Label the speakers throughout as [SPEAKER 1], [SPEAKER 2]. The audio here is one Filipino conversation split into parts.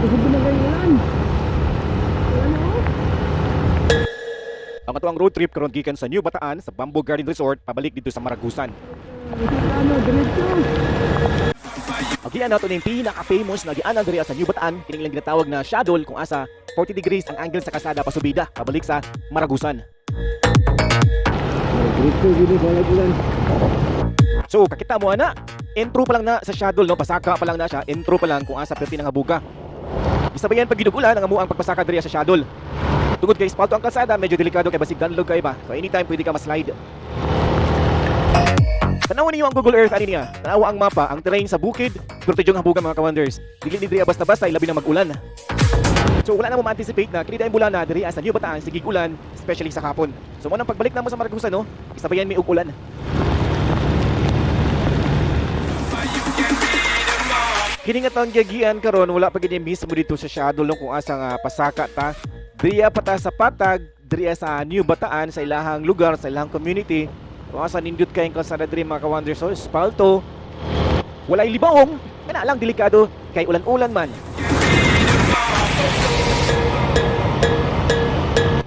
[SPEAKER 1] Kusog na kayo ulan. Ano?
[SPEAKER 2] Ang atuang road trip karon gikan sa New Bataan sa Bamboo Garden Resort pabalik dito sa Maragusan.
[SPEAKER 1] Ano, diretso.
[SPEAKER 2] Agian nato ning pinaka-famous na gianan diri sa New Bataan, kining lang ginatawag na shadow kung asa 40 degrees ang angle sa kasada pasubida pabalik sa Maragusan.
[SPEAKER 1] Diretso, gini, balag ulan.
[SPEAKER 2] So kakita mo ana, intro pa lang na sa shadow no, pasaka pa lang na siya, intro pa lang kung asa perti nga buga. Gisabayan pag gidugulan ang amuang pagpasaka diri sa shadow. Tungod kay espalto ang kalsada, medyo delikado kay basig danlog kay ba. So anytime pwede ka ma-slide. Tanawan niyo ang Google Earth ani niya. Tanawa ang mapa, ang terrain sa bukid, pero tidyong habugan mga ka-wonders. Dili ni diri basta-basta labi na mag-ulan. So wala na mo ma-anticipate na kini dayong bulan na diri sa New Bataan sige ulan, especially sa hapon. So mo nang pagbalik namo sa Maragusan no, isabayan mi og ulan. Kini nga taong giagian karon wala pa gid mismo dito sa shadow no kung asa nga pasaka ta. Diriya pa ta sa Patag, diriya sa New Bataan sa ilahang lugar, sa ilahang community. Kung asa nindot kayong kalsada diri mga ka-wonders so espalto. Walay libawong, kana lang delikado kay ulan-ulan man.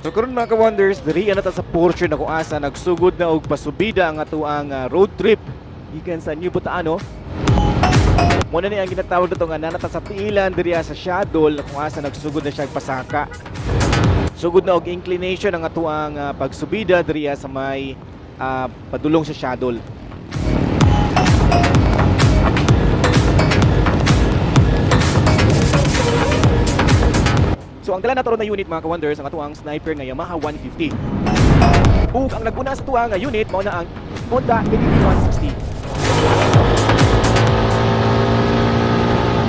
[SPEAKER 2] So karon mga ka-wonders, diri na ta sa portion na kung asa nagsugod na og pasubida ang atuang road trip gikan sa New Bataan no. Muna ni ang ginatawag dito nga nanata sa tiilan diriya sa shadow kung asa nagsugod na siya pasaka. Sugod na og inclination ang atuang pagsubida diriya sa may padulong sa shadow. So ang dala nato na unit mga ka-wonders ang atuang sniper nga Yamaha 150. Ug ang naguna sa tuwa nga unit mao na ang Honda ADV 160.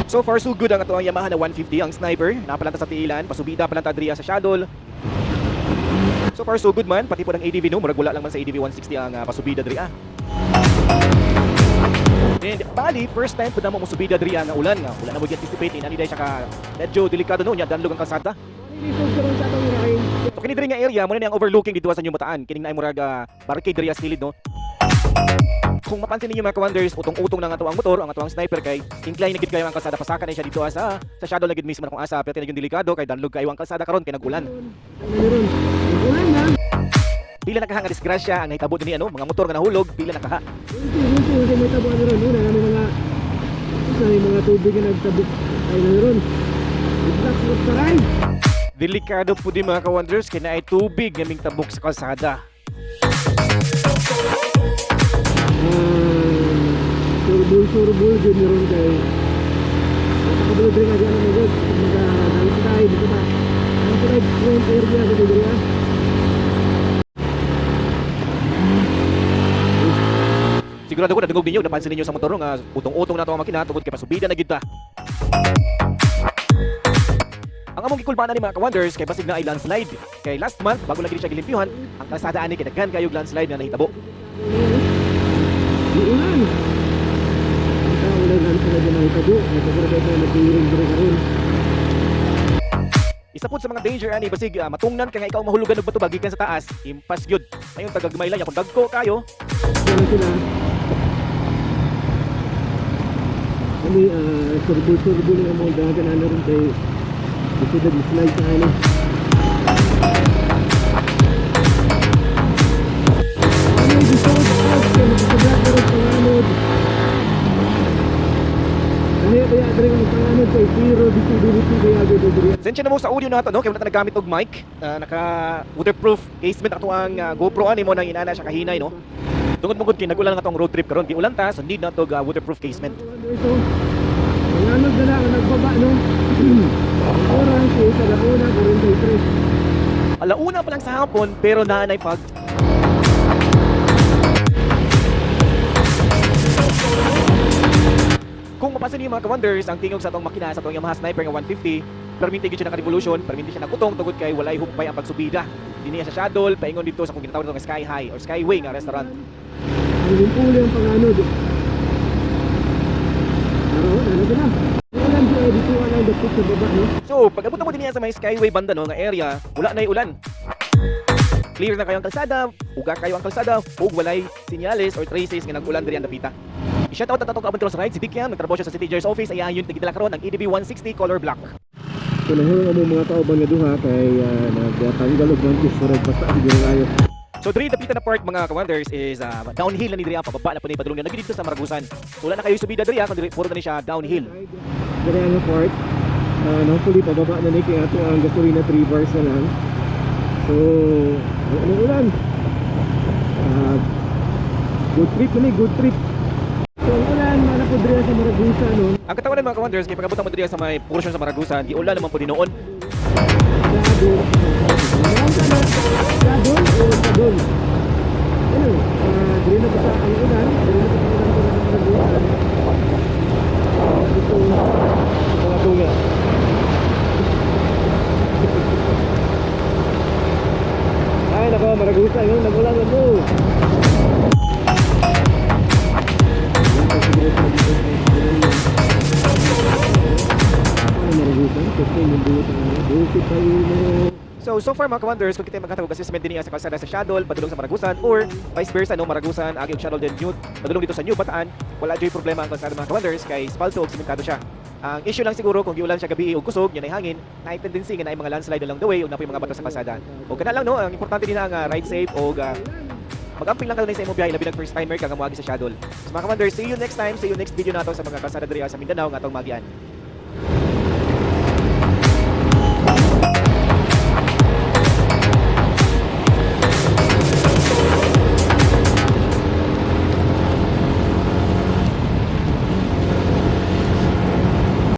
[SPEAKER 2] So far so good ang atuang Yamaha na 150 ang sniper, napalanta sa tiilan, pasubida palanta diriya sa shadow. So far so good man, pati po ng ADV no, murag wala lang man sa ADV 160 ang pasubida diriya. And bali, first time po na mo musubida diriya nga ulan nga, wala na mo anticipate ani dai siya ka medyo delikado no, nya danlog ang kalsada.
[SPEAKER 1] Dito sa sa atong irahin.
[SPEAKER 2] So kini diri nga area mo na ang overlooking dito sa New Bataan, kining naay murag barricade diriya sa kilid no. Kung mapansin niyo mga ka-wonders, utong-utong na nga ang motor, ang atuang sniper kay incline na gid kayo ang kalsada pasaka na siya dito sa shadow na gid mismo na kung asa pero tinagyon delikado kay danlog kayo ang kalsada karon kay nagulan.
[SPEAKER 1] Meron. Ulan na.
[SPEAKER 2] Pila na kaha nga disgrasya ang nahitabo dinhi ano, mga motor nga nahulog, pila na kaha.
[SPEAKER 1] Hindi may tabo ano ron. Una kami mga tubig na nagtabok. Ay na ron. Black road paray.
[SPEAKER 2] Delikado po din mga ka-wonders kay naay tubig nga ming tabok sa kalsada.
[SPEAKER 1] Surbol din ron kay. Nakabulog rin nga dyan ang magod. Nagkakalitay dito ba? Ang tulad front area dito dito.
[SPEAKER 2] Sigurado ko nadungog ninyo, napansin ninyo sa motor nga utong-utong na ito ang makina tungod kay pasubida na gid ta. Ang among gikulbaan ni mga ka-wonders kay basig na ay landslide. Kay last month bago lagi siya gilimpyuhan, ang kalsada ani kay daghan kayo landslide nga nahitabo.
[SPEAKER 1] Di ulan. Ikaw ulan lang sa dyan ang tabo. Nagkakaroon tayo nagtiring dito karon.
[SPEAKER 2] Isa pud sa mga danger ani basig matungnan ka nga ikaw mahulugan og bato bagikan sa taas, impas gyud. Ayon tagagmay lang kung dagko kayo.
[SPEAKER 1] Kaya sila. Kami surbol-surbol ang mga dagan ano rin kay gusto na dislike sa ano. Ano gusto ko sa magkablat na rin panganod. Kaya kaya rin ang panganod kay zero visibility kaya dito dito.
[SPEAKER 2] Sensya na mo sa audio nato no kay wala ta nagamit og mic, naka waterproof casement ato ang GoPro ani mo nang inana siya kahinay no. Tungod-tungod kay nagulan nga tong road trip karon giulan ta so need na to waterproof casement.
[SPEAKER 1] Panganod na lang ang nagbaba no. Oras sa launa 43.
[SPEAKER 2] Alauna pa lang sa hapon pero naanay fog. Kung mapasin niyo mga ka-wonders, ang tingog sa atong makina sa atong Yamaha Sniper nga 150, perminti gyud siya naka-revolution, perminti siya nakutong tungod kay walay humpay ang pagsubida. Dinhi sa shadow, paingon dito sa kung ginatawag nga Sky High or Skyway nga restaurant.
[SPEAKER 1] Ang limpuli ang panganod. Araw, ano ba na? Alam ko, dito lang dapit sa baba, no?
[SPEAKER 2] So, pag abot mo din sa may Skyway banda no, nga area, wala na'y ulan. Clear na kayo ang kalsada, uga kayo ang kalsada, ug walay sinyales or traces nga nag-ulan diri ang dapita. I-shoutout na tatong kaabang sa ride, si Dick yan, nagtrabaho siya sa City Engineer's Office, ay ayun, nagdala karon ang EDB 160 color black.
[SPEAKER 1] So nahulong ang mga kauban nga duha kay nagtanggal og mantis murag basta siguro kayo.
[SPEAKER 2] So diri dapita na part mga ka-wonders is downhill na ni diri pababa na po ni padulong na dito sa Maragusan. So wala na kayo subida diri kundi puro na ni siya downhill.
[SPEAKER 1] Diri ang part hopefully pababa na ni kay ato ang gasolina 3 bars na lang. So ano ulan? Good trip ni, good trip. So ang ulan mana po diri sa Maragusan no.
[SPEAKER 2] Ang katawanan mga ka-wonders kay pagabot mo diri sa may portion sa Maragusan, giulan naman po dinoon.
[SPEAKER 1] Gadol. Ano? Dili na kita ang ulan. Dili na kita ang ulan sa Maragusan. Ito mga tunga. Ay nako, Maragusan yung nagulan na mo.
[SPEAKER 2] So far mga ka-wonders, kung kita magkatawag assessment din sa kalsada sa Shadol, padulong sa Maragusan, or vice versa, no, Maragusan, agi og Shadol din New, padulong dito sa New Bataan, wala dyo'y problema ang kalsada mga ka-wonders, kay spalto og simentado siya. Ang issue lang siguro kung giulan siya gabi o kusog, yan ay hangin, na tendency nga na mga landslide along the way o na po yung mga bato sa kalsada. O kana lang no, ang importante din ang ride safe o mag-amping lang ka sa imong biyahe labi nag first timer ka nga moagi sa Shadol. So mga ka-wonders, see you next time, see you next video nato sa mga kalsada diri sa Mindanao nga atong magian.